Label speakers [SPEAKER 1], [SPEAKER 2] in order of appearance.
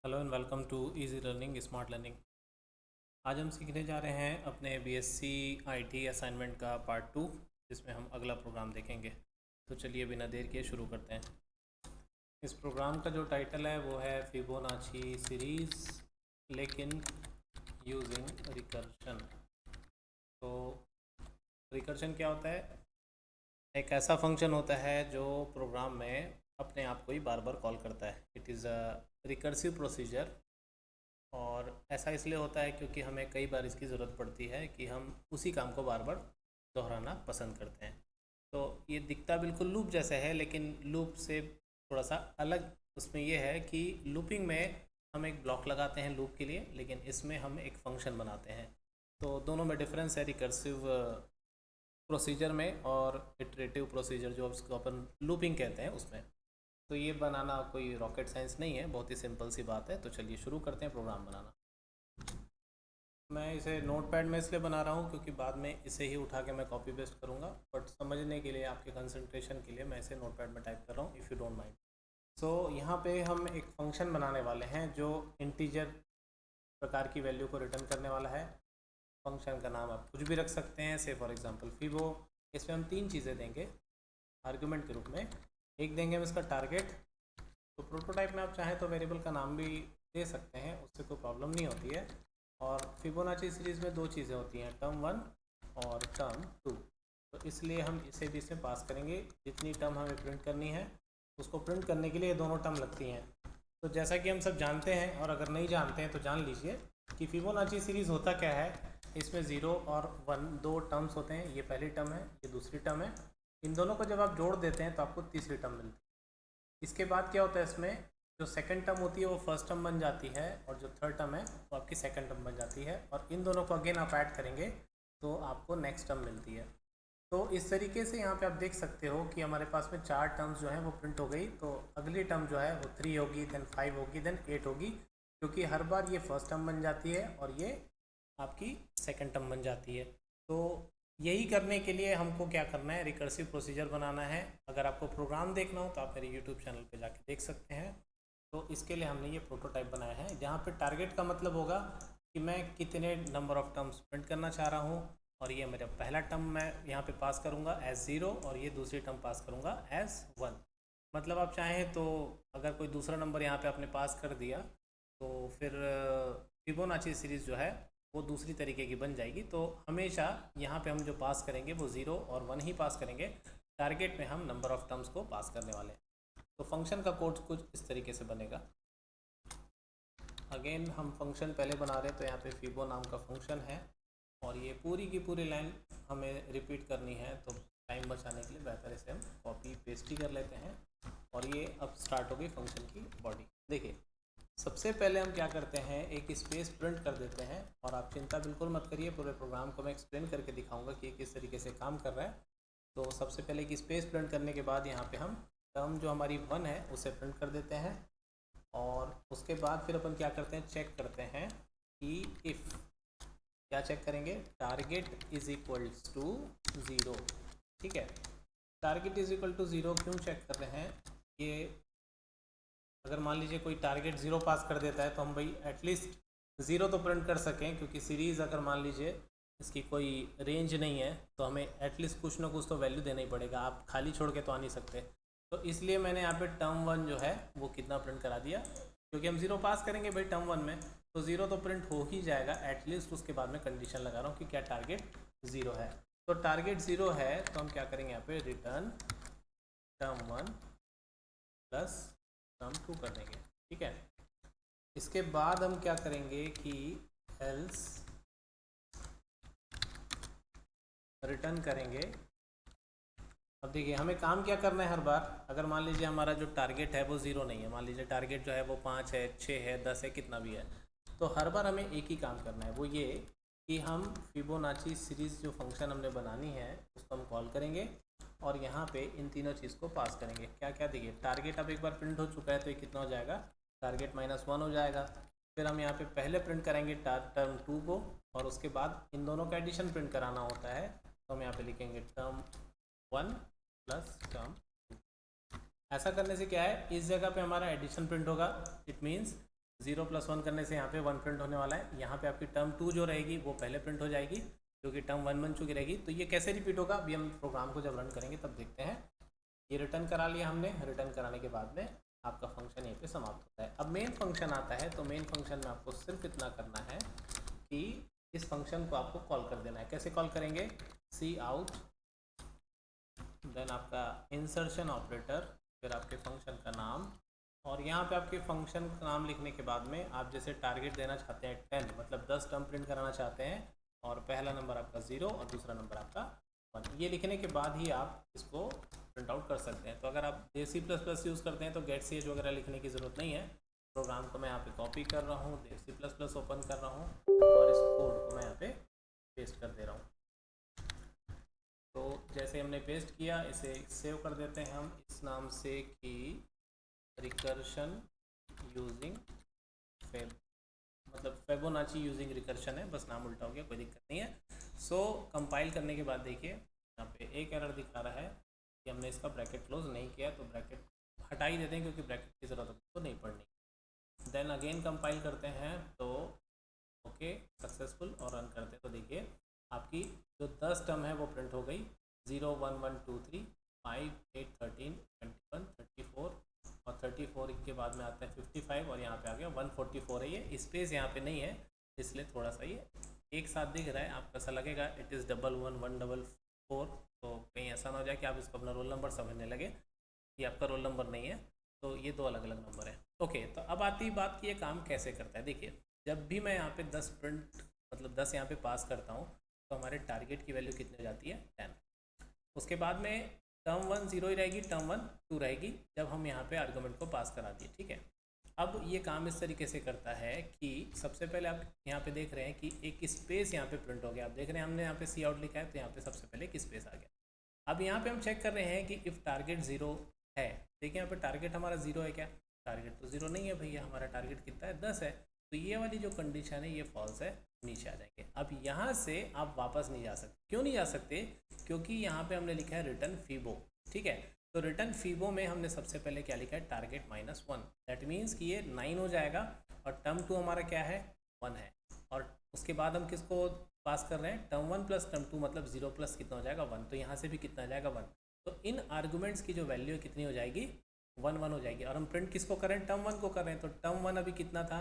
[SPEAKER 1] Hello and welcome to easy learning smart learning. आज हम सीखने जा रहे हैं अपने बीएससी आईटी असाइनमेंट का पार्ट 2, जिसमें हम अगला प्रोग्राम देखेंगे। तो चलिए बिना देर किए शुरू करते हैं। इस प्रोग्राम का जो टाइटल है वो है फिबोनाची सीरीज़ लेकिन यूजिंग रिकर्शन। तो रिकर्शन क्या होता है? एक ऐसा फंक्शन होता है जो प्रोग्राम में अपने आप को ही बार बार कॉल करता है। It is a recursive procedure. और ऐसा इसलिए होता है क्योंकि हमें कई बार इसकी ज़रूरत पड़ती है कि हम उसी काम को बार बार दोहराना पसंद करते हैं। तो ये दिखता बिल्कुल लूप जैसा है, लेकिन लूप से थोड़ा सा अलग उसमें ये है कि लूपिंग में हम एक ब्लॉक लगाते हैं लूप के लिए, लेकिन इसमें हम एक फंक्शन बनाते हैं। तो दोनों में डिफरेंस है, रिकर्सिव प्रोसीजर में और इटरेटिव प्रोसीजर जो उसको अपन लूपिंग कहते हैं उसमें। तो ये बनाना कोई रॉकेट साइंस नहीं है, बहुत ही सिंपल सी बात है। तो चलिए शुरू करते हैं प्रोग्राम बनाना। मैं इसे नोटपैड में इसलिए बना रहा हूँ क्योंकि बाद में इसे ही उठा के मैं कॉपी पेस्ट करूँगा, बट समझने के लिए, आपके कंसंट्रेशन के लिए मैं इसे नोटपैड में टाइप कर रहा हूँ, इफ़ यू डोंट माइंड। सो यहाँ पे हम एक फंक्शन बनाने वाले हैं जो इंटीजर प्रकार की वैल्यू को रिटर्न करने वाला है। फंक्शन का नाम आप कुछ भी रख सकते हैं, से फॉर एग्जांपल फिबो। इसमें हम तीन चीज़ें देंगे आर्गुमेंट के रूप में। एक देंगे हम इसका टारगेट। तो प्रोटोटाइप में आप चाहें तो वेरिएबल का नाम भी दे सकते हैं, उससे कोई प्रॉब्लम नहीं होती है। और फिबोनाची सीरीज़ में दो चीज़ें होती हैं, टर्म 1 और टर्म 2। तो इसलिए हम इसे भी इसमें पास करेंगे। जितनी टर्म हमें प्रिंट करनी है उसको प्रिंट करने के लिए ये दोनों टर्म लगती हैं। तो जैसा कि हम सब जानते हैं, और अगर नहीं जानते हैं तो जान लीजिए कि फिबोनाची सीरीज़ होता क्या है। इसमें 0 और 1 दो टर्म्स होते हैं। ये पहली टर्म है, ये दूसरी टर्म है। इन दोनों को जब आप जोड़ देते हैं तो आपको तीसरी टर्म मिलती है। इसके बाद क्या होता है, इसमें जो सेकंड टर्म होती है वो फर्स्ट टर्म बन जाती है, और जो थर्ड टर्म है वो आपकी सेकंड टर्म बन जाती है। और इन दोनों को अगेन आप ऐड करेंगे तो आपको नेक्स्ट टर्म मिलती है। तो इस तरीके से यहाँ पे आप देख सकते हो कि हमारे पास में चार टर्म्स जो हैं वो प्रिंट हो गई। तो अगली टर्म जो है वो 3 होगी, देन 5 होगी, देन 8 होगी, क्योंकि हर बार ये फर्स्ट टर्म बन जाती है और ये आपकी सेकंड टर्म बन जाती है। तो यही करने के लिए हमको क्या करना है, रिकर्सिव प्रोसीजर बनाना है। अगर आपको प्रोग्राम देखना हो तो आप मेरे यूट्यूब चैनल पे जाके देख सकते हैं। तो इसके लिए हमने ये प्रोटोटाइप बनाया है, जहाँ पे टारगेट का मतलब होगा कि मैं कितने नंबर ऑफ़ टर्म्स प्रिंट करना चाह रहा हूँ। और ये मेरा पहला टर्म मैं यहाँ पे पास करूँगा एज 0, और ये दूसरी टर्म पास करूँगा एज 1। मतलब आप चाहें तो अगर कोई दूसरा नंबर यहाँ पे आपने पास कर दिया तो फिर फिबोनाची सीरीज़ जो है वो दूसरी तरीके की बन जाएगी। तो हमेशा यहाँ पे हम जो पास करेंगे वो 0 और 1 ही पास करेंगे। टारगेट में हम नंबर ऑफ़ टर्म्स को पास करने वाले हैं। तो फंक्शन का कोड कुछ इस तरीके से बनेगा। अगेन हम फंक्शन पहले बना रहे हैं, तो यहाँ पे फिबो नाम का फंक्शन है, और ये पूरी की पूरी लाइन हमें रिपीट करनी है। तो टाइम बचाने के लिए बेहतर इसे हम कॉपी पेस्ट ही कर लेते हैं। और ये अब स्टार्ट हो गई फंक्शन की बॉडी। देखिए, सबसे पहले हम क्या करते हैं, एक स्पेस प्रिंट कर देते हैं। और आप चिंता बिल्कुल मत करिए, पूरे प्रोग्राम को मैं एक्सप्लेन करके दिखाऊंगा कि किस तरीके से काम कर रहा है। तो सबसे पहले एक स्पेस प्रिंट करने के बाद यहाँ पे हम टर्म जो हमारी 1 है उसे प्रिंट कर देते हैं। और उसके बाद फिर अपन क्या करते हैं, चेक करते हैं कि इफ़, क्या चेक करेंगे, टारगेट इज इक्वल्स टू 0। ठीक है, टारगेट इज इक्वल टू 0 क्यों चेक कर रहे हैं? ये अगर मान लीजिए कोई टारगेट 0 पास कर देता है तो हम भाई एटलीस्ट 0 तो प्रिंट कर सकें, क्योंकि सीरीज़ अगर मान लीजिए इसकी कोई रेंज नहीं है तो हमें एटलीस्ट कुछ ना कुछ तो वैल्यू देना ही पड़ेगा। आप खाली छोड़ के तो आ नहीं सकते। तो इसलिए मैंने यहाँ पे टर्म 1 जो है वो कितना प्रिंट करा दिया, क्योंकि हम 0 पास करेंगे भाई टर्म 1 में, तो 0 तो प्रिंट हो ही जाएगा एटलीस्ट। उसके बाद में कंडीशन लगा रहा हूँ कि क्या टारगेट 0 है। तो टारगेट 0 है तो हम क्या करेंगे, यहाँ पे रिटर्न टर्म 1 प्लस टर्म 2 कर देंगे। ठीक है, इसके बाद हम क्या करेंगे कि एल्स रिटर्न करेंगे। अब देखिए, हमें काम क्या करना है हर बार। अगर मान लीजिए हमारा जो टारगेट है वो 0 नहीं है, मान लीजिए टारगेट जो है वो 5 है, 6 है, 10 है, कितना भी है, तो हर बार हमें एक ही काम करना है, वो ये कि हम फिबोनाची सीरीज़ जो फंक्शन हमने बनानी है उसको हम कॉल करेंगे, और यहाँ पे इन तीनों चीज़ को पास करेंगे। क्या क्या, देखिए टारगेट अब एक बार प्रिंट हो चुका है तो ये कितना हो जाएगा, टारगेट -1 हो जाएगा। फिर हम यहाँ पे पहले प्रिंट करेंगे टर्म 2 को, और उसके बाद इन दोनों का एडिशन प्रिंट कराना होता है। तो हम यहाँ पे लिखेंगे टर्म 1 प्लस टर्म 2। ऐसा करने से क्या है, इस जगह पे हमारा एडिशन प्रिंट होगा। इट मीन्स 0 + 1 करने से यहाँ पे 1 प्रिंट होने वाला है। यहाँ पे आपकी टर्म 2 जो रहेगी वो पहले प्रिंट हो जाएगी, क्योंकि टर्म 1 बन चुकी रहेगी। तो ये कैसे रिपीट होगा अभी हम प्रोग्राम को जब रन करेंगे तब देखते हैं। ये रिटर्न करा लिया हमने। रिटर्न कराने के बाद में आपका फंक्शन यहीं पे समाप्त होता है। अब मेन फंक्शन आता है, तो मेन फंक्शन में आपको सिर्फ इतना करना है कि इस फंक्शन को आपको कॉल कर देना है। कैसे कॉल करेंगे? सी आउट, देन आपका इंसर्शन ऑपरेटर, फिर आपके फंक्शन का नाम, और यहाँ पे आपके फंक्शन का नाम लिखने के बाद में आप जैसे टारगेट देना चाहते हैं 10, मतलब 10 टर्म प्रिंट कराना चाहते हैं, और पहला नंबर आपका 0 और दूसरा नंबर आपका 1, ये लिखने के बाद ही आप इसको प्रिंट आउट कर सकते हैं। तो अगर आप C++ यूज़ करते हैं तो गेट ch वगैरह लिखने की ज़रूरत नहीं है। प्रोग्राम को मैं यहाँ पे कॉपी कर रहा हूँ, C++ ओपन कर रहा हूँ और इस कोड को मैं यहाँ पे पेस्ट कर दे रहा हूँ। तो जैसे हमने पेस्ट किया, इसे सेव कर देते हैं हम इस नाम से कि रिकर्शन यूजिंग फेब, मतलब फेबोनाची यूजिंग रिकर्शन है, बस नाम उल्टा हो गया, कोई दिक्कत नहीं है। सो कंपाइल करने के बाद देखिए यहाँ पे एक एरर दिखा रहा है कि हमने इसका ब्रैकेट क्लोज नहीं किया, तो ब्रैकेट हटा ही देते हैं क्योंकि ब्रैकेट की ज़रूरत तो नहीं पड़नी। देन अगेन कंपाइल करते हैं तो ओके सक्सेसफुल, और रन करते हैं तो देखिए आपकी जो 10 टर्म है वो प्रिंट हो गई। 0 1 1 2 3 5 8 13 21 34, और 34 के बाद में आता है 55, और यहाँ पे आ गया 144 है। ये स्पेस यहाँ पे नहीं है, इसलिए थोड़ा सा ये एक साथ दिख रहा है, आपको ऐसा लगेगा इट इज़ 111 144, तो कहीं ऐसा ना हो जाए कि आप इसको अपना रोल नंबर समझने लगे, ये आपका रोल नंबर नहीं है। तो ये दो अलग अलग नंबर है। ओके, तो अब आती बात कि ये काम कैसे करता है। देखिए जब भी मैं यहाँ पे 10 प्रिंट, मतलब 10 यहाँ पे पास करता हूँ, तो हमारे टारगेट की वैल्यू कितनी हो जाती है? 10। उसके बाद में टर्म 1 0 ही रहेगी, टर्म 1 2 रहेगी, जब हम यहाँ पे आर्गुमेंट को पास करा दिए। ठीक है, अब ये काम इस तरीके से करता है कि सबसे पहले आप यहाँ पे देख रहे हैं कि एक स्पेस यहाँ पे प्रिंट हो गया। आप देख रहे हैं हमने यहाँ पे सी आउट लिखा है, तो यहाँ पे सबसे पहले एक स्पेस आ गया। अब यहाँ पे हम चेक कर रहे हैं कि इफ़ टारगेट 0 है, देखिए यहाँ पे टारगेट हमारा 0 है क्या? टारगेट तो 0 नहीं है भैया, हमारा टारगेट कितना है? 10 है। तो ये वाली जो कंडीशन है ये फॉल्स है, नीचे आ जाएंगे। अब यहाँ से आप वापस नहीं जा सकते। क्यों नहीं जा सकते? क्योंकि यहाँ पे हमने लिखा है रिटर्न फीबो। ठीक है, तो रिटर्न फीबो में हमने सबसे पहले क्या लिखा है? टारगेट -1। दैट मीन्स कि ये 9 हो जाएगा, और टर्म 2 हमारा क्या है? 1 है। और उसके बाद हम किसको पास कर रहे हैं? टर्म 1 प्लस टर्म 2, मतलब 0 प्लस कितना हो जाएगा? 1। तो यहाँ से भी कितना आ जाएगा? 1। तो इन आर्गूमेंट्स की जो वैल्यू है कितनी हो जाएगी? 1 1 हो जाएगी। और हम प्रिंट किसको कर रहे हैं? टर्म 1 को कर रहे हैं। तो टर्म 1 अभी कितना था?